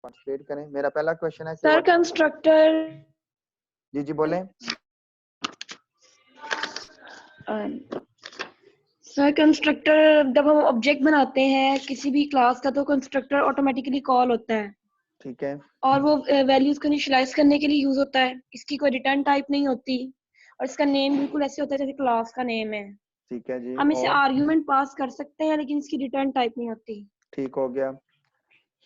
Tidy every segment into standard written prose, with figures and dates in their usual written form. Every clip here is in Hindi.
पार्टिसिपेट करें। मेरा पहला क्वेश्चन है कि सर कंस्ट्रक्टर, जी बोलें। सर कंस्ट्रक्टर जब हम ऑब्जेक्ट बनाते हैं किसी भी क्लास का तो कंस्ट्रक्टर ऑटोमेटिकली कॉल होता है। ठीक है, और वो वैल्यूज को इनिशियलाइज करने के लिए यूज होता है। इसकी कोई रिटर्न टाइप नहीं होती और इसका नेम बिल्कुल ऐसे होता है जैसे क्लास का नेम है। ठीक है जी। हम इसे और आर्ग्यूमेंट पास कर सकते हैं लेकिन इसकी रिटर्न टाइप नहीं होती। ठीक हो गया,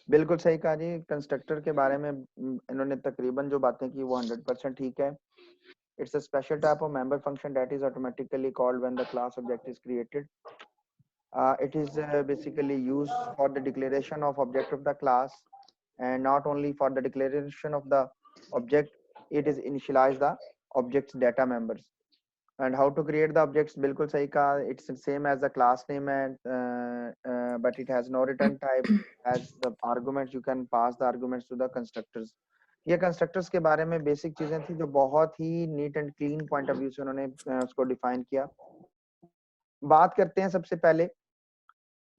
बिल्कुल सही कहा जी। कंस्ट्रक्टर के बारे में इन्होंने तकरीबन जो बातें की वो 100% ठीक है। It's a special type of member function that is automatically called when the class object is created. It is basically used for the declaration of object of the class, and not only for the declaration of the object, it is initialize the object's data members. And how to create the objects, bilkul sahi kaha, it's the same as the class name, and but it has no return type. As the arguments, you can pass the arguments to the constructors. ये कंस्ट्रक्टर्स के बारे में बेसिक चीजें थी जो बहुत ही neat and clean point of view से उन्होंने उसको डिफाइन किया। बात करते हैं सबसे पहले,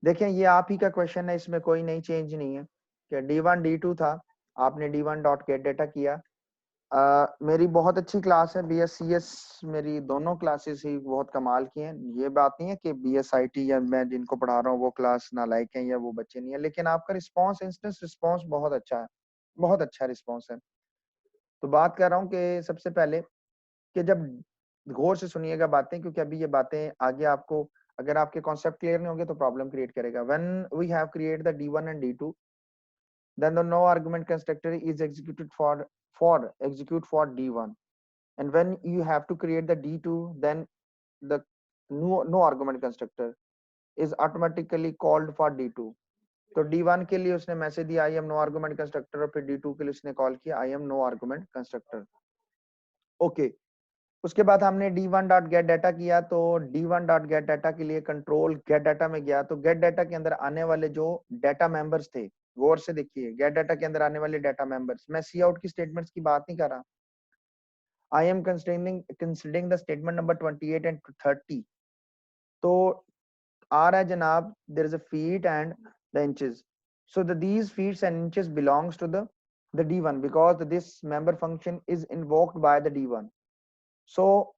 देखें ये आप ही का क्वेश्चन है, इसमें कोई नई चेंज नहीं है कि D1 D2 था, आपने D1 डॉट गेट डेटा किया। मेरी बहुत अच्छी क्लास है BSCS, मेरी दोनों क्लासेस ही बहुत कमाल की हैं। ये बात नहीं है कि BSIT या मैं जिनको पढ़ा रहा हूँ वो क्लास नालायक हैं या वो बच्चे नहीं है, लेकिन आपका रिस्पांस, इंस्टेंस रिस्पांस बहुत अच्छा है, बहुत अच्छा रिस्पांस है। तो बात कर रहा हूँ कि सबसे पहले कि जब गौर से सुनिएगा बातें, क्योंकि अभी ये बातें आगे आपको, अगर आपके कॉन्सेप्ट क्लियर नहीं होंगे तो प्रॉब्लम क्रिएट करेगा। When we have create the D1 एंड D2, then the no argument constructor is executed for execute for D1, and when you have to create the D2, then the no argument constructor is automatically called for D2. तो D1 के लिए उसने मैसेज दिया I am no argument constructor, और फिर D2 के लिए उसने कॉल किया I am no argument constructor. Okay, उसके बाद हमने D1 डॉट गेट डाटा किया, तो D1 डॉट गेट डाटा के लिए कंट्रोल गेट डाटा में गया, तो गेट डाटा के अंदर आने वाले जो डाटा मेंबर्स थे, गौर से देखिए, गेट डाटा के अंदर आने वाले डाटा मेंबर्स, मैं सी आउट की स्टेटमेंट्स की बात नहीं कर रहा, I am considering the statement number 28 and 30। तो आ रहा है जनाब, there is a feet and the inches, so these feet and inches belongs to the D1 because this member function is invoked by the D1. So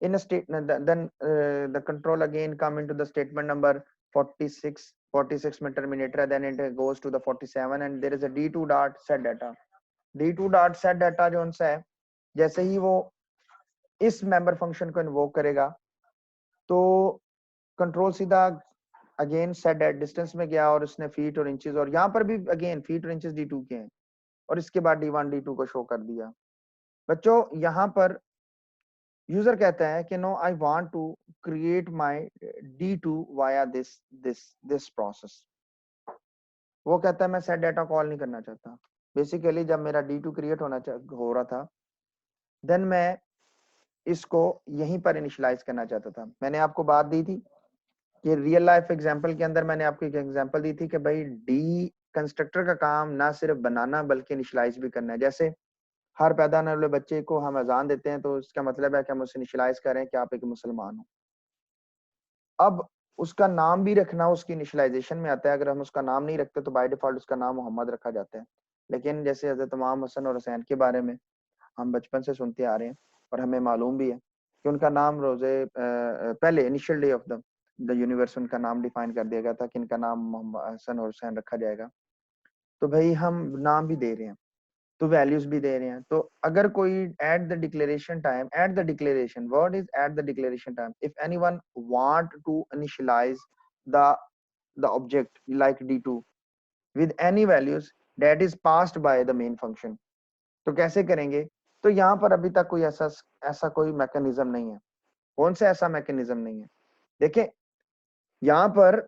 in a state, then the control again come into the statement number 46 में terminator, then it goes to the 47 and there is a D2 dot set data. D2 dot set data जो उनसा है, जैसे ही वो इस मेंबर फंक्शन को इन्वोक करेगा तो कंट्रोल सीधा अगेन सेट एट डिस्टेंस में गया और उसने फीट और इंचेस, और यहाँ पर भी अगेन फीट और इंचेस D2 के हैं, और इसके बाद D1 D2 को शो कर दिया। बच्चों यहाँ पर यूजर कहता है कि no I want to create my D2 via this process. वो कहता है मैं सेट डाटा कॉल नहीं करना चाहता। बेसिकली जब मेरा D2 क्रिएट हो रहा था, देन मैं इसको यहीं पर इनिशियलाइज करना चाहता था। मैंने आपको बात दी थी कि रियल लाइफ एग्जांपल के अंदर मैंने आपको एक एग्जांपल दी थी कि भाई डी कंस्ट्रक्टर का काम ना सिर्फ बनाना बल्कि इनिशियलाइज भी करना है। जैसे हर पैदा होने वाले बच्चे को हम अजान देते हैं तो इसका मतलब है कि हम उसे इनिशियलाइज कर रहे हैं कि आप एक मुसलमान हो। अब उसका नाम भी रखना उसकी इनिशियलाइजेशन में आता है। अगर हम उसका नाम नहीं रखते तो बाय डिफॉल्ट उसका नाम मोहम्मद रखा जाता है, लेकिन जैसे हजरत इमाम हसन और हुसैन के बारे में हम बचपन से सुनते आ रहे हैं और हमें मालूम भी है कि उनका नाम रोजे पहले initial day of the universe उनका नाम डिफाइन कर दिया गया था कि इनका नाम मोहम्मद हसन और हुसैन रखा जाएगा। तो भाई हम नाम भी दे रहे हैं तो वैल्यूज भी दे रहे हैं। तो अगर कोई at the declaration time, at the declaration, word is at the declaration time, if anyone want to initialize the object like D2 with any values that is passed by the main function, तो कैसे करेंगे? तो यहाँ पर अभी तक कोई ऐसा कोई मैकेनिज्म नहीं है। कौन सा ऐसा मैकेनिज्म नहीं है? देखिए यहाँ पर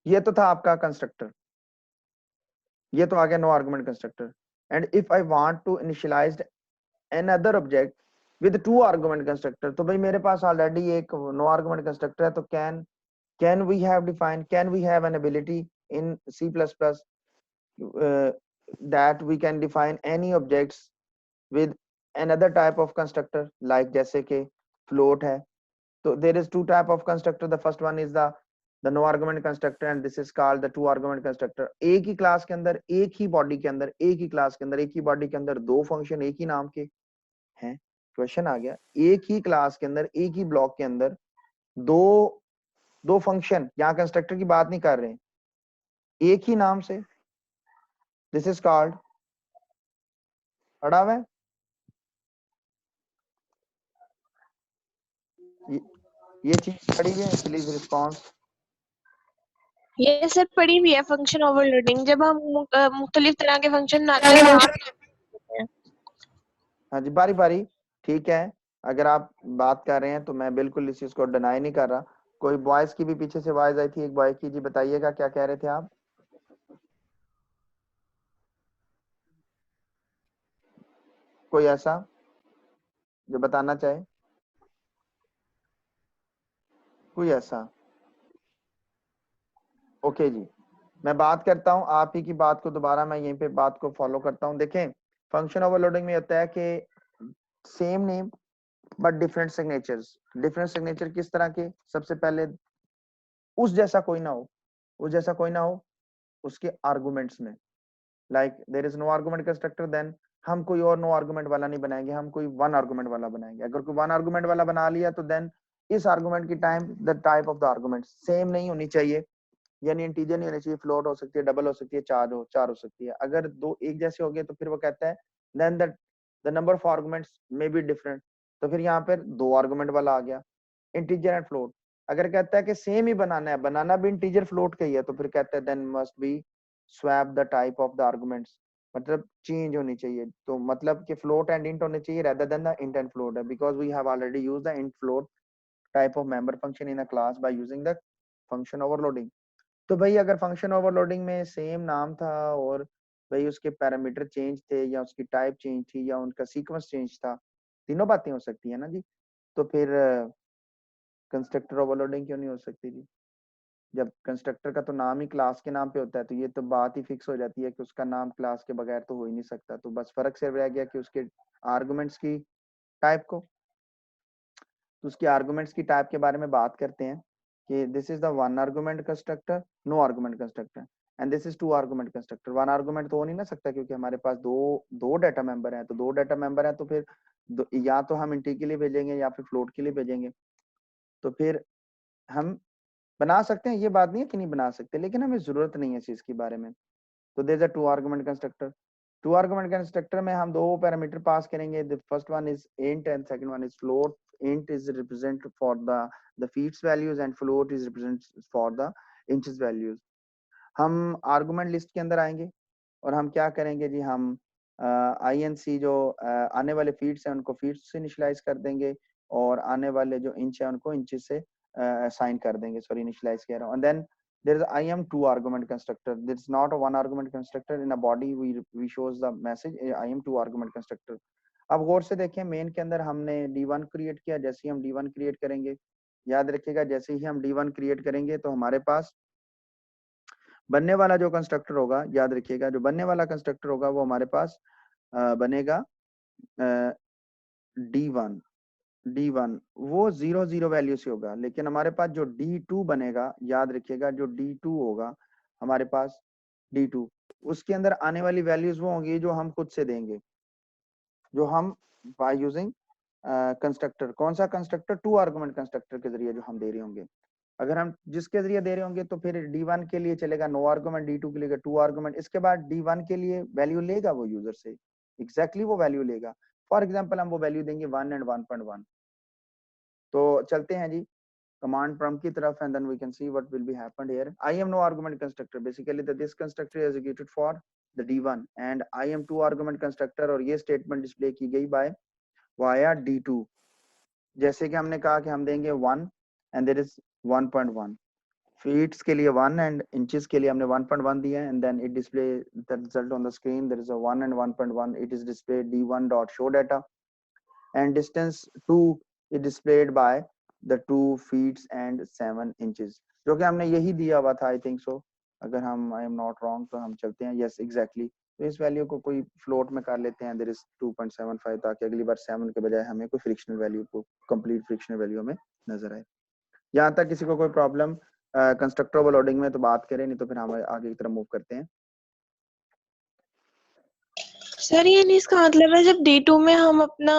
ये तो था आपका कंस्ट्रक्टर, ये तो आ गया no argument constructor, and if I want to initialize another object with two argument constructor, तो भाई मेरे पास ऑलरेडी एक नो आर्गुमेंट कंस्ट्रक्टर है, तो can we have defined, can we have an ability in C++ that we can define any objects with another type of constructor, like जैसे कि float है, तो there is two type of constructor, the first one is the the no argument constructor and this is called the two argument constructor. एक ही क्लास के अंदर, एक ही बॉडी के अंदर, एक ही क्लास के अंदर, एक ही बॉडी के अंदर दो फंक्शन एक ही नाम के हैं। क्वेश्चन आ गया, एक ही क्लास के अंदर, एक ही ब्लॉक के अंदर दो दो फंक्शन, यहाँ कंस्ट्रक्टर की बात नहीं कर रहे हैं, एक ही नाम से, दिस इज कॉल्ड, पढ़ा हुआ है ये चीज पढ़ी हुई है, प्लीज रिस्पॉन्स। ये सर पड़ी हुई है फंक्शन ओवरलोडिंग, जब हम मुख्तलिफ तरह के फंक्शन बनाते हैं नाम। हाँ जी, बारी बारी, ठीक है। अगर आप बात कर रहे हैं तो मैं बिल्कुल इस चीज को डिनाई नहीं कर रहा। कोई बॉयज की भी पीछे से आवाज आई थी, एक बॉय की, जी बताइएगा क्या कह रहे थे आप। कोई ऐसा जो बताना चाहे, कोई ऐसा? ओके जी, मैं बात करता हूं आप ही की बात को दोबारा, मैं यहीं पे बात को फॉलो करता हूं। देखें, फंक्शन ओवरलोडिंग में होता है कि same name but different signatures. Different signature किस तरह के? सबसे पहले उस जैसा कोई ना हो, उस जैसा कोई ना हो उसके आर्गुमेंट्स में। Like there is no argument constructor, then हम कोई और नो आर्गुमेंट वाला नहीं बनाएंगे, हम कोई वन आर्गुमेंट वाला बनाएंगे। अगर कोई वन आर्गुमेंट वाला बना लिया तो देन इस आर्गुमेंट की time the type of the argument same नहीं होनी चाहिए, यानी इंटीजर नहीं होनी चाहिए, फ्लोट हो सकती है, डबल हो सकती है, चार हो सकती है। अगर दो एक जैसे हो गए तो फिर वो कहता है then the number of arguments may be different, तो फिर यहाँ पर दो आर्गुमेंट वाला आ गया, इंटीजर एंड फ्लोट। अगर कहता है कि सेम ही बनाना है, बनाना भी इंटीजर फ्लोट का ही है, तो फिर कहता है then must be swap the type of the arguments, मतलब चेंज होनी चाहिए। तो मतलब कि फ्लोट एंड इंट होने चाहिए rather than the int and float, because we have already used the int float type of member function in a class by using the function overloading। तो भाई अगर फंक्शन ओवरलोडिंग में सेम नाम था और भाई उसके पैरामीटर चेंज थे या उसकी टाइप चेंज थी या उनका सीक्वेंस चेंज था, तीनों बातें हो सकती है ना जी, तो फिर कंस्ट्रक्टर ओवरलोडिंग क्यों नहीं हो सकती जी? जब कंस्ट्रक्टर का तो नाम ही क्लास के नाम पे होता है तो ये तो बात ही फिक्स हो जाती है कि उसका नाम क्लास के बगैर तो हो ही नहीं सकता। तो बस फर्क सिर्फ रह गया कि उसके आर्गुमेंट्स की टाइप को। तो उसके आर्गुमेंट्स की टाइप के बारे में बात करते हैं कि this is the one argument constructor, no argument constructor, and this is two argument constructor. One argument तो हो नहीं ना सकता क्योंकि हमारे पास दो डाटा मेंबर हैं, तो दो डाटा मेंबर हैं तो फिर या तो हम इंटी के लिए भेजेंगे या फिर फ्लोट के लिए भेजेंगे। तो फिर हम बना सकते हैं, ये बात नहीं है कि नहीं बना सकते, लेकिन हमें जरूरत नहीं है इस चीज के बारे में। तो there is a two argument constructor. Two argument constructor में हम दो पैरामीटर पास करेंगे, the first one is int and second one is float. int is represent for the feet values and float is represent for the inches values। हम आर्गुमेंट लिस्ट के अंदर आएंगे और हम क्या करेंगे जी, हम INC जो आने वाले फीट्स हैं उनको फीट्स से इनिशियलाइज कर देंगे और आने वाले जो इंच है उनको इंचेस से असाइन कर देंगे, सॉरी इनिशियलाइज कह रहा हूँ। And then there is IM two argument constructor, there is not a one argument constructor in a body, we shows the message IM two argument constructor। अब गौर से देखें, मेन के अंदर हमने D1 क्रिएट किया, जैसे ही हम D1 क्रिएट करेंगे, याद रखिएगा जैसे ही हम D1 क्रिएट करेंगे तो हमारे पास बनने वाला जो कंस्ट्रक्टर होगा, याद रखिएगा जो बनने वाला कंस्ट्रक्टर होगा वो हमारे पास बनेगा D1। D1 वो 0 0 वैल्यू से होगा, लेकिन हमारे पास जो D2 बनेगा, याद रखिएगा जो D2 होगा हमारे पास, D2 उसके अंदर आने वाली वैल्यूज वो होंगी जो हम खुद से देंगे, जो हम बाय यूजिंग कंस्ट्रक्टर। कौन सा कंस्ट्रक्टर? टू आर्गुमेंट कंस्ट्रक्टर के जरिए जो हम दे रहे होंगे। अगर हम जिसके जरिए दे रहे होंगे तो फिर D1 के लिए चलेगा नो आर्गुमेंट, D2 के लिए टू आर्गुमेंट, इसके बाद D1 के लिए वैल्यू लेगा वो यूजर से, एग्जैक्टली वो वैल्यू लेगा। फॉर एग्जाम्पल हम वो वैल्यू देंगे 1 एंड 1.1। तो चलते हैं जी command prompt की तरफ and then we can see what will be happened here। I am no argument constructor, basically that this constructor is executed for the D1 and I am two argument constructor और ये statement display की गई by via D2। जैसे कि हमने कहा कि हम देंगे 1 and there is 1.1, feet के लिए 1 and inches के लिए हमने 1.1 दिया है, and then it display the result on the screen, there is a 1 and 1.1, it is displayed D1 dot show data and distance 2 is displayed by the 2 feet and 7 inches, जो कि हमने यही दिया हुआ था आई थिंक सो। अगर हम आई एम नॉट रॉन्ग तो हम चलते हैं, यस एग्जैक्टली। तो इस वैल्यू को कोई फ्लोट में कर लेते हैं, देयर इज 2.75, ताकि अगली बार 7 के बजाय हमें कोई फ्रिक्शनल वैल्यू को कंप्लीट फ्रिक्शनल वैल्यू में नजर आए। यहाँ तक किसी को कोई प्रॉब्लम कंस्ट्रक्टर ओवरलोडिंग में तो बात करें, नहीं तो फिर हम आगे की तरफ मूव करते हैं। सर ये नहीं इसका मतलब है जब D2 में हम अपना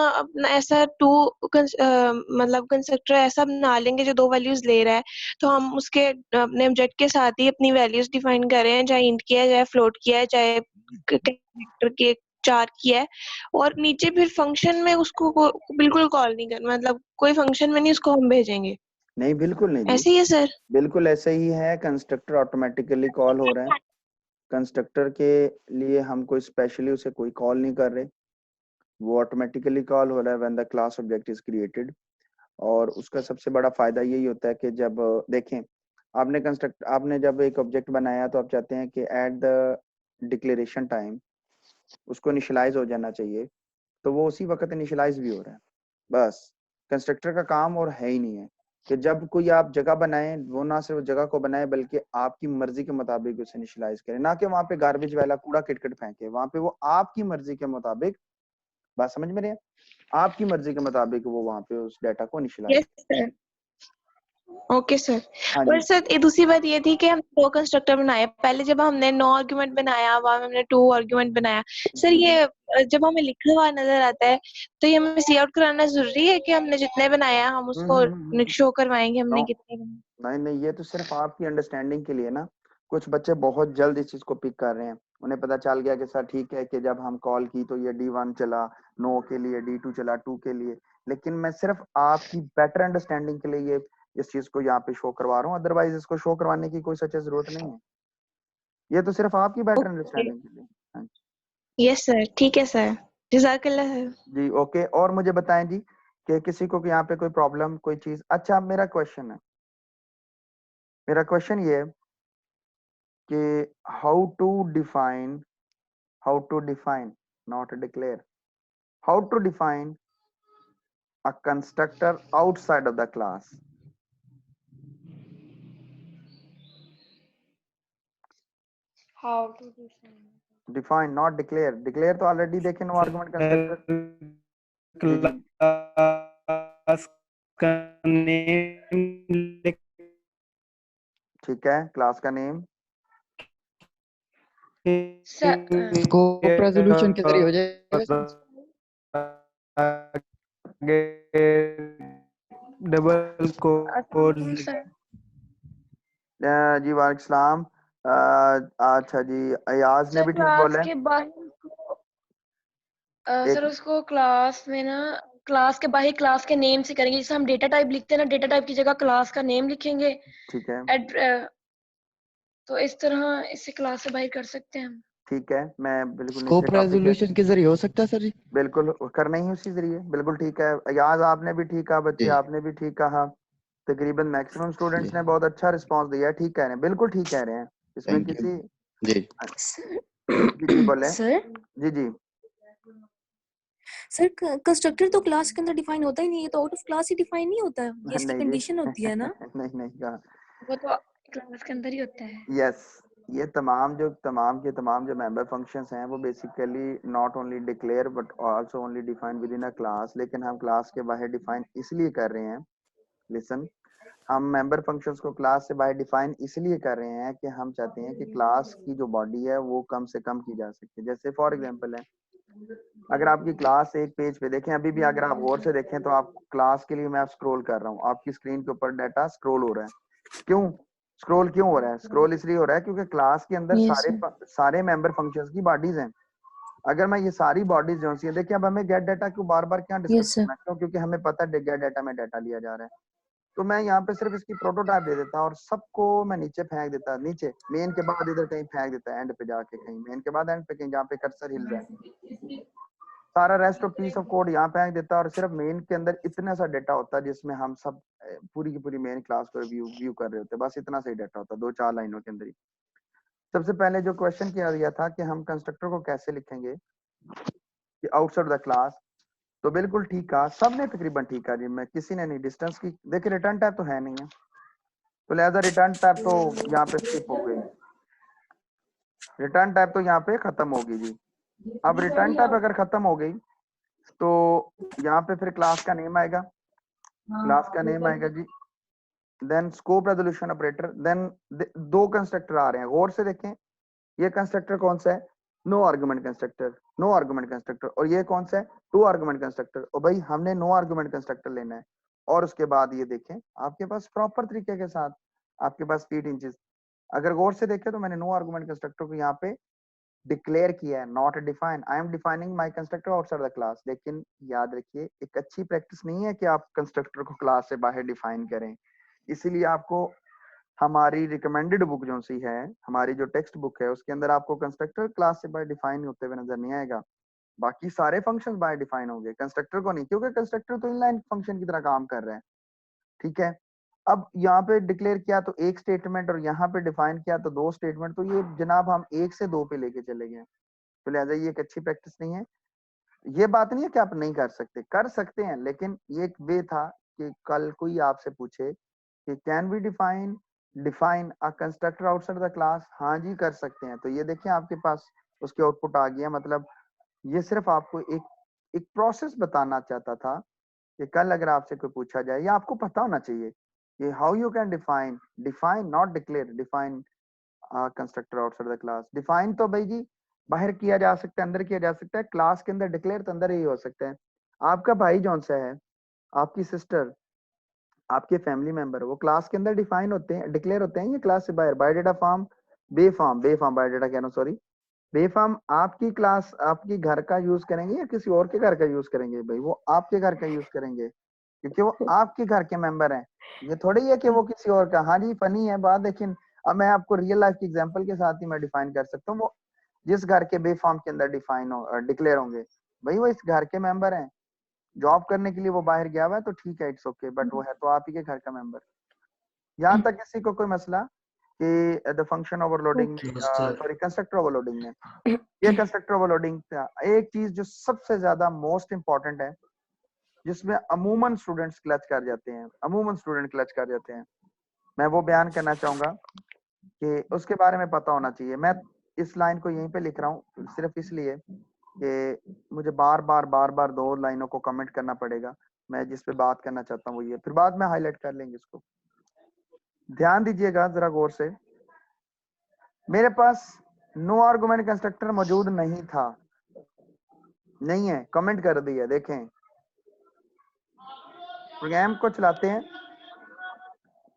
ऐसा मतलब कंस्ट्रक्टर ऐसा बना लेंगे जो 2 वैल्यूज ले रहा है, तो हम उसके अपने ऑब्जेक्ट के साथ ही अपनी वैल्यूज डिफाइन कर रहे हैं, चाहे इंट किया है, चाहे फ्लोट किया है, चाहे कैरेक्टर के 4 किया है, और नीचे फिर फंक्शन में उसको बिल्कुल कॉल नहीं कर, मतलब कोई फंक्शन में नहीं उसको हम भेजेंगे। नहीं बिल्कुल नहीं जी, ऐसे ही है सर? बिल्कुल ऐसे ही है। कंस्ट्रक्टर ऑटोमेटिकली कॉल हो रहा है। कंस्ट्रक्टर के लिए हम कोई स्पेशली उसे कोई कॉल नहीं कर रहे, वो ऑटोमेटिकली कॉल हो रहा है when the class object is created. और उसका सबसे बड़ा फायदा यही होता है कि जब देखें आपने जब एक ऑब्जेक्ट बनाया तो आप चाहते हैं कि एट द डिक्लेरेशन टाइम उसको इनिशियलाइज हो जाना चाहिए, तो वो उसी वक्त इनिशियलाइज भी हो रहा है। बस कंस्ट्रक्टर का काम और है ही नहीं है कि जब कोई आप जगह बनाएं, वो ना सिर्फ जगह को बनाए बल्कि आपकी मर्जी के मुताबिक उसे इनिशियलाइज करें, ना कि वहां पे गार्बेज वाला कूड़ा किटकिट फेंके। वहां पे वो आपकी मर्जी के मुताबिक, बात समझ में रहे हैं, आपकी मर्जी के मुताबिक वो वहां पे उस डाटा को initialize. Yes sir. Okay sir. हाँ और जी। सर ये दूसरी बात ये थी कि हम 2 कंस्ट्रक्टर बनाए, पहले जब हमने नो आर्गुमेंट बनाया, वहां हमने 2 आर्गुमेंट बनाया। सर ये जब हमें लिखा हुआ नजर आता है तो ये हमें सी आउट कराना जरूरी है कि हमने जितने बनाया हम उसको शो करवाएंगे हमने कितने बनाए? नहीं नहीं, ये तो सिर्फ आपकी अंडरस्टैंडिंग के लिए ना। कुछ बच्चे बहुत जल्द इस चीज को पिक कर रहे हैं, उन्हें पता चल गया कि सर ठीक है कि जब हम कॉल की तो ये D1 चला, नो के लिए D2 चला, 2 के लिए। लेकिन मैं सिर्फ आपकी बेटर अंडरस्टैंडिंग के लिए ये इस चीज को यहाँ पे शो करवा रहा हूँ, अदरवाइज इसको शो करवाने की कोई सच जरूरत नहीं है। ये तो सिर्फ आपकी बेटर ओके। अंडरस्टैंडिंग के लिए। हाँ यस सर, ठीक है सर। जज़ाकल्लाह सर। जी ओके। और मुझे बताएं जी कि किसी को यहाँ पे कोई प्रॉब्लम कोई चीज। अच्छा मेरा क्वेश्चन ये है कि how to define not declare, how to define a constructor outside of the class. How to Define not declare, declare तो already देखे नो आर्गुमेंट कंस्ट्रक्टर। जी जी क्लास का नेम ठीक है, क्लास का नेम। स्कोप रेजोल्यूशन के जरिए हो जाएगा डबल कोट्स। जी वालेकुम सलाम। अच्छा जी, अयाज ने सर भी ठीक क्लास बोला है। के बाहर उसको एक सर उसको क्लास में ना क्लास के बाहर क्लास के नेम से करेंगे, जैसे हम डेटा टाइप लिखते हैं ना, डेटा टाइप की जगह क्लास का नेम लिखेंगे। ठीक है, तो इस तरह इससे क्लास से बाहर कर सकते हैं हम। ठीक है, मैं बिल्कुल नीचे स्कोप टॉपिक है, रेजोल्यूशन के जरिए हो सकता है सर जी। बिल्कुल करना ही उसी जरिए, बिल्कुल ठीक है। अयाज आपने भी ठीक कहा, बच्चे जी आपने भी ठीक कहा। तकरीबन मैक्सिमम स्टूडेंट्स जी ने बहुत अच्छा रिस्पांस दिया है, ठीक कह रहे हैं, बिल्कुल ठीक कह रहे हैं। इसमें थैंक यू किसी जी। जी बोले। सर जी जी सर कंस्ट्रक्टर तो क्लास के अंदर डिफाइन होता ही नहीं है, तो out of class he define नहीं होता है, ये इसकी नहीं जी कंडीशन होती है ना? नहीं नहीं कहा। वो तो क्लास के अंदर ही होता है। यस, ये तमाम जो मेंबर फंक्शंस हैं वो basically not only declare but also only define with in a class. लेकिन हम क्लास के बाहर डिफाइन इसलिए कर रहे हैं, लिसन, हम मेंबर फंक्शंस को क्लास से बाहर डिफाइन इसलिए कर रहे हैं कि हम चाहते हैं कि क्लास की जो बॉडी है वो कम से कम की जा सके। जैसे फॉर एग्जांपल है, अगर आपकी क्लास एक पेज पे देखें, अभी भी अगर आप गौर से देखें तो आप क्लास के लिए मैं स्क्रॉल कर रहा हूँ, आपकी स्क्रीन के ऊपर डाटा स्क्रॉल हो रहा है। स्क्रॉल क्यों हो रहा है? स्क्रॉल इसलिए हो रहा है क्योंकि क्लास के अंदर यस सर। सारे मेंबर फंक्शंस की बॉडीज हैं। अगर मैं ये सारी बॉडीज जो सी देखिए, अब हमें गेट डाटा क्यों बार बार क्या डिस्कस यस सर। करना, क्यों? क्योंकि हमें पता है गेट डाटा में डाटा लिया जा रहा है। तो मैं यहाँ पे सिर्फ इसकी प्रोटोटाइप दे देता और सबको मैं नीचे फेंक देता, नीचे मेन के बाद इधर कहीं फेंक देता, एंड पे जाके कहीं मेन के बाद एंड पे कहीं जहाँ पे कर्सर हिल रहा है, सारा rest of peace of code यहाँ फेंक देता और सिर्फ मेन के अंदर इतना सा डाटा होता है जिसमें हम सब पूरी की पूरी मेन क्लास को व्यू कर रहे होते हैं। बस इतना सा ही डाटा होता, 2-4 लाइनों के अंदर ही। सबसे पहले जो क्वेश्चन किया गया था कि हम कंस्ट्रक्टर को कैसे लिखेंगे कि आउटसाइड द क्लास, तो बिल्कुल ठीक कहा सबने, तकरीबन ठीक कहा जी। मैं किसी ने नहीं डिस्टेंस की, देखिए रिटर्न टाइप तो है नहीं है, तो लिहाजा रिटर्न टाइप तो यहाँ पे स्किप हो गई, रिटर्न टाइप तो यहाँ पे खत्म होगी जी। अब रिटर्न टाइप अगर खत्म हो गई तो यहाँ पे फिर क्लास का नेम आएगा, क्लास का नेम आएगा जी then scope resolution operator, then दो कंस्ट्रक्टर आ रहे हैं, गौर से देखें। ये कंस्ट्रक्टर कौन सा है? No argument constructor, no argument constructor. और ये कौन सा है? Two argument constructor. और भाई हमने नो आर्गुमेंट कंस्ट्रक्टर लेना है। और उसके बाद ये देखें आपके पास प्रॉपर तरीके के साथ आपके पास स्पीड इंचेस, अगर गौर से देखें तो मैंने नो आर्गुमेंट कंस्ट्रक्टर को यहाँ पे डिक्लेयर किया है, not define. I am defining my constructor outside the class. लेकिन याद रखिए एक अच्छी प्रैक्टिस नहीं है कि आप कंस्ट्रक्टर को क्लास से बाहर डिफाइन करें। इसीलिए आपको हमारी रिकमेंडेड बुक जो सी है, हमारी जो टेक्स्ट बुक है, उसके अंदर आपको कंस्ट्रक्टर क्लास से बाय डिफाइन होते हुए नजर नहीं आएगा। बाकी सारे फंक्शंस बाय डिफाइन होंगे, कंस्ट्रक्टर को नहीं, क्योंकि कंस्ट्रक्टर तो इनलाइन फंक्शन की तरह काम कर रहा है। ठीक है, अब यहाँ पे डिक्लेयर किया तो एक स्टेटमेंट और यहाँ पे डिफाइन किया तो दो स्टेटमेंट, तो ये जनाब हम एक से दो पे लेके चले गए। तो लिहाजा ये एक अच्छी प्रैक्टिस नहीं है। ये बात नहीं है कि आप नहीं कर सकते, कर सकते हैं, लेकिन ये एक वे था कि कल कोई आपसे पूछे कि can we define a constructor outside the class. हाँ जी कर सकते हैं। तो ये देखिए आपके पास उसके आउटपुट आ गया। मतलब ये सिर्फ आपको एक प्रोसेस बताना चाहता था कि कल अगर आपसे कोई पूछा जाए, या आपको पता होना चाहिए कि how you can define not declare, define constructor outside the class. Define तो भाई जी बाहर किया जा सकता है, अंदर किया जा सकता है, क्लास के अंदर डिक्लेयर तो अंदर ही हो सकता है। आपका भाई जौन सा है, आपकी सिस्टर, आपके फैमिली मेंबर, वो क्लास के अंदर डिफाइन होते हैं, डिक्लेयर होते हैं, ये क्लास से बाहर। बायोडाटा फॉर्म, बेफॉर्म बायोडाटा कह रहा हूँ, सॉरी बेफॉर्म आपकी क्लास आपकी घर का यूज करेंगे या किसी और के घर का यूज करेंगे? भाई वो आपके घर का यूज करेंगे क्योंकि वो आपके घर के मेंबर हैं। ये थोड़ी है कि वो किसी और का। हाँ जी फनी है बात, लेकिन अब मैं आपको रियल लाइफ के एग्जांपल के साथ ही मैं डिफाइन कर सकता हूँ। वो जिस घर के बेफॉर्म के अंदर डिफाइन हो डिक्लेयर होंगे, भाई वो इस घर के मेंबर हैं। जॉब करने के लिए वो बाहर गया हुआ है तो ठीक है, इट्स ओके, बट वो है तो आप ही के घर का मेंबर। यहाँ तक किसी को कोई मसला कि the function overloading, sorry constructor overloading में, ये कंस्ट्रक्टर ओवरलोडिंग का एक चीज जो सबसे ज्यादा मोस्ट इंपॉर्टेंट है, जिसमें अमूमन स्टूडेंट्स क्लच कर जाते हैं, अमूमन स्टूडेंट क्लच कर जाते हैं, मैं वो बयान करना चाहूंगा कि उसके बारे में पता होना चाहिए। मैं इस लाइन को यहीं पे लिख रहा हूँ सिर्फ इसलिए कि मुझे बार बार दो लाइनों को कमेंट करना पड़ेगा। मैं जिस पे बात करना चाहता हूँ वो ये, फिर बाद में हाईलाइट कर लेंगे इसको। ध्यान दीजिएगा जरा गौर से। मेरे पास नो आर्गुमेंट कंस्ट्रक्टर मौजूद नहीं था, नहीं है, कमेंट कर दिया। देखें प्रोग्राम को चलाते हैं,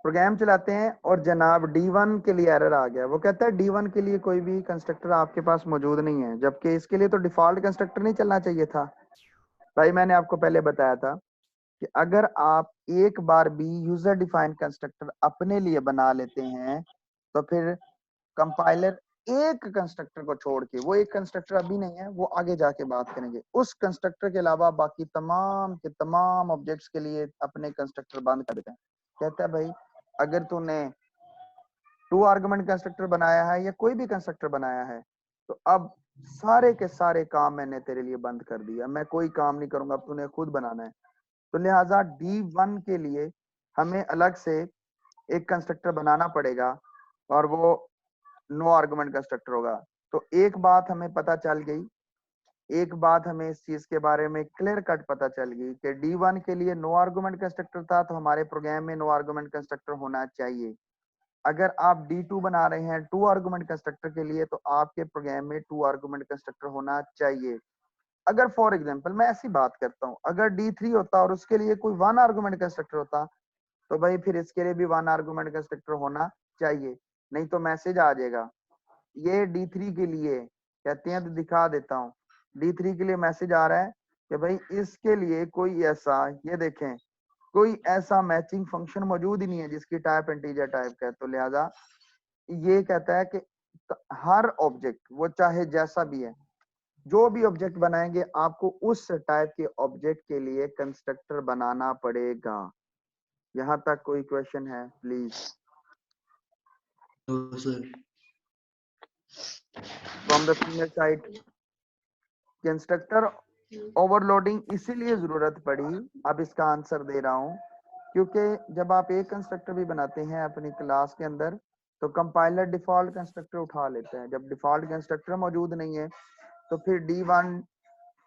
प्रोग्राम चलाते हैं और जनाब D1 के लिए एरर आ गया। वो कहता है D1 के लिए कोई भी कंस्ट्रक्टर आपके पास मौजूद नहीं है, जबकि इसके लिए तो डिफॉल्ट कंस्ट्रक्टर नहीं चलना चाहिए था। भाई मैंने आपको पहले बताया था कि अगर आप एक बार भी यूजर डिफाइंड कंस्ट्रक्टर अपने लिए बना लेते हैं तो फिर कंपाइलर एक कंस्ट्रक्टर को छोड़ के, वो एक कंस्ट्रक्टर अभी नहीं है, वो आगे जाके बात करेंगे, उस कंस्ट्रक्टर के अलावा बाकी तमाम के तमाम ऑब्जेक्ट्स के लिए अपने कंस्ट्रक्टर बंद कर देते हैं। कहता है भाई अगर तूने टू आर्गुमेंट कंस्ट्रक्टर बनाया है या कोई भी कंस्ट्रक्टर बनाया है तो अब सारे के सारे काम मैंने तेरे लिए बंद कर दिया, मैं कोई काम नहीं करूंगा, अब तूने खुद बनाना है। तो लिहाजा D1 के लिए हमें अलग से एक कंस्ट्रक्टर बनाना पड़ेगा और वो नो आर्गुमेंट कंस्ट्रक्टर होगा। तो एक बात हमें पता चल गई, एक बात हमें इस चीज के बारे में क्लियर कट पता चल गई कि D1 के लिए नो आर्गुमेंट कंस्ट्रक्टर था, तो हमारे प्रोग्राम में नो आर्गुमेंट कंस्ट्रक्टर होना चाहिए। अगर आप D2 बना रहे हैं टू आर्गुमेंट कंस्ट्रक्टर के लिए, तो आपके प्रोग्राम में टू आर्गुमेंट कंस्ट्रक्टर होना चाहिए। अगर फॉर एग्जांपल मैं ऐसी बात करता हूं, अगर D3 होता और उसके लिए कोई वन आर्गुमेंट कंस्ट्रक्टर होता तो भाई फिर इसके लिए भी वन आर्गुमेंट कंस्ट्रक्टर होना चाहिए, नहीं तो मैसेज आ जाएगा। ये D3 के लिए कहते हैं तो दिखा देता हूँ। D3 के लिए मैसेज आ रहा है कि भाई इसके लिए कोई ऐसा, ये देखें, कोई ऐसा मैचिंग फंक्शन मौजूद ही नहीं है जिसकी टाइप इंटीजर टाइप का है। तो लिहाजा ये कहता है कि हर ऑब्जेक्ट वो चाहे जैसा भी है, जो भी ऑब्जेक्ट बनाएंगे आपको उस टाइप के ऑब्जेक्ट के लिए कंस्ट्रक्टर बनाना पड़ेगा। यहाँ तक कोई क्वेश्चन है please? From the female side constructor overloading इसीलिए जरूरत पड़ी, अब इसका आंसर दे रहा हूं, क्योंकि जब आप एक कंस्ट्रक्टर भी बनाते हैं अपनी क्लास के अंदर तो कंपाइलर डिफॉल्ट कंस्ट्रक्टर उठा लेता है। जब डिफॉल्ट कंस्ट्रक्टर मौजूद नहीं है तो फिर D1,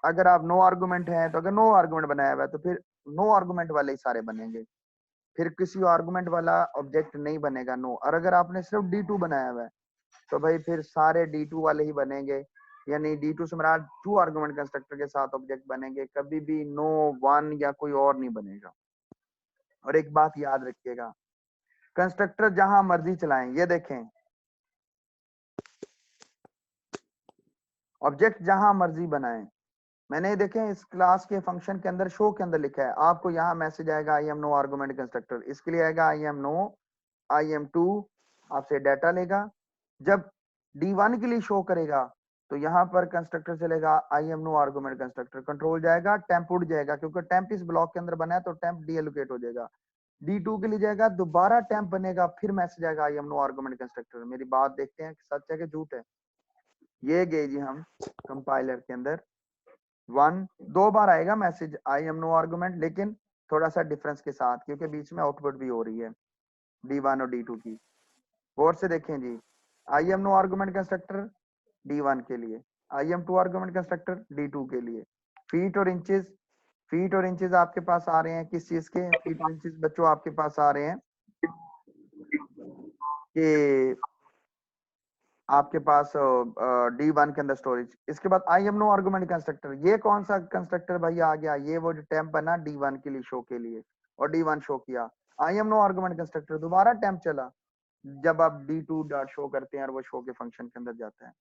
अगर आप नो आर्गुमेंट है तो अगर नो आर्गुमेंट बनाया हुआ है तो फिर नो आर्गुमेंट वाले ही सारे बनेंगे। फिर किसी आर्गुमेंट वाला ऑब्जेक्ट नहीं बनेगा, नो। और अगर आपने सिर्फ D2 बनाया हुआ है तो भाई फिर सारे D2 वाले ही बनेंगे, यानी D2 से मेरा 2 आर्गुमेंट कंस्ट्रक्टर के साथ ऑब्जेक्ट बनेंगे, कभी भी नो 1 या कोई और नहीं बनेगा। और एक बात याद रखिएगा, कंस्ट्रक्टर जहां मर्जी चलाएं, ये देखें ऑब्जेक्ट जहां मर्जी बनाएं। मैंने देखें इस क्लास के फंक्शन के अंदर शो के अंदर लिखा है, आपको यहाँ मैसेज आएगा I am no argument constructor, इसके लिए आएगा आई एम नो IM2, आपसे डाटा लेगा। जब D1 के लिए शो करेगा तो यहाँ पर कंस्ट्रक्टर चलेगा I am no argument constructor, control जाएगा, टेम्प उड़ जाएगा, क्योंकि टेम्प इस ब्लॉक के अंदर बना है तो टेम्प डीएलोकेट हो जाएगा। D2 के लिए जाएगा, दोबारा टेम्प बनेगा, फिर मैसेज आएगा I am no argument constructor. मेरी बात देखते हैं सच है कि झूठ है। ये गए जी हम कंपाइलर के अंदर 2 बार आएगा message I am no argument, लेकिन थोड़ा सा डिफरेंस के साथ, क्योंकि बीच में आउटपुट भी हो रही है D1 और D2 की। गौर से देखें जी, I am no argument constructor D1 के लिए, IM2 आर्गुमेंट कंस्ट्रक्टर D2 के लिए। फीट और इंचेस आपके पास आ रहे हैं किस चीज के? फीट और इंचेस बच्चों आपके पास आ रहे हैं कि आपके पास D1 के अंदर स्टोरेज। इसके बाद I am no argument constructor, ये कौन सा कंस्ट्रक्टर भाई आ गया? ये वो जो टेम्प बना D1 के लिए शो के लिए, और D1 शो किया। I am no argument constructor दोबारा टेम्प चला जब आप D2 डॉट शो करते हैं और वो शो के फंक्शन के अंदर जाता है।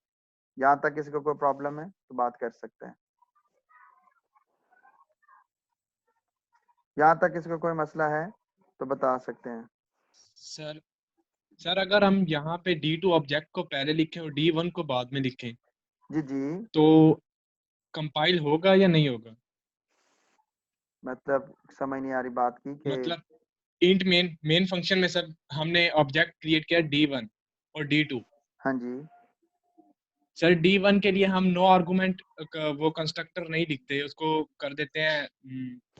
यहाँ तक किसी को कोई प्रॉब्लम है तो बात कर सकते हैं, यहाँ तक किसी को कोई मसला है तो बता सकते हैं। सर अगर हम यहाँ पे D2 ऑब्जेक्ट को पहले लिखें और D1 को बाद में लिखें जी जी, तो कंपाइल होगा या नहीं होगा? मतलब समझ नहीं आ रही बात की कि मतलब इंट मेन फंक्शन में सर हमने ऑब्जेक्ट क्रिएट किया D1 और D2। हाँ जी, सर D1 के लिए हम नो आर्गुमेंट वो कंस्ट्रक्टर नहीं लिखते, उसको कर देते हैं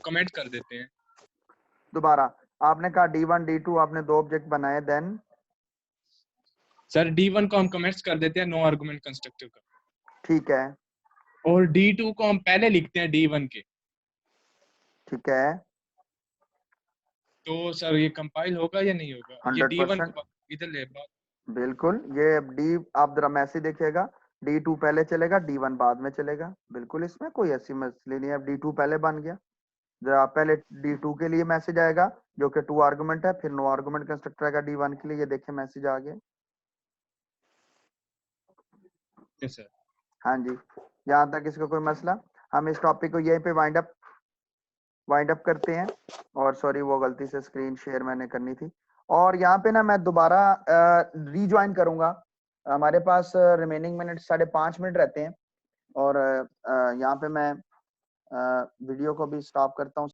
कमेंट कर देते हैं। दोबारा आपने कहा D1 D2 आपने 2 ऑब्जेक्ट बनाए, देन सर D1 को हम कमेंट्स कर देते हैं नो आर्गुमेंट कंस्ट्रक्टर का, ठीक है, और D2 को हम पहले लिखते हैं D1 के। ठीक है, तो सर ये कंपाइल होगा या नहीं होगा? ये D1 100% को इधर ले बात। बिल्कुल। ये आप जरा मैसेज देखिएगा, D2 पहले चलेगा, D1 बाद में चलेगा, बिल्कुल इसमें कोई ऐसी मसले नहीं है। अब D2 पहले बन गया, जरा पहले D2 के लिए मैसेज आएगा जो कि 2 आर्गुमेंट है, फिर नो आर्गुमेंट कंस्ट्रक्टर आएगा D1 के लिए। ये देखिए मैसेज आ गया। Yes sir. हाँ जी, यहाँ तक इसका कोई मसला? हम इस टॉपिक को यहीं पे वाइंड अप करते हैं। और सॉरी वो गलती से स्क्रीन शेयर मैंने करनी थी। और यहाँ पे ना मैं दोबारा रीज्वाइन करूंगा, हमारे पास रिमेनिंग मिनट 5.5 मिनट रहते हैं। और यहाँ पे मैं वीडियो को भी स्टॉप करता हूँ।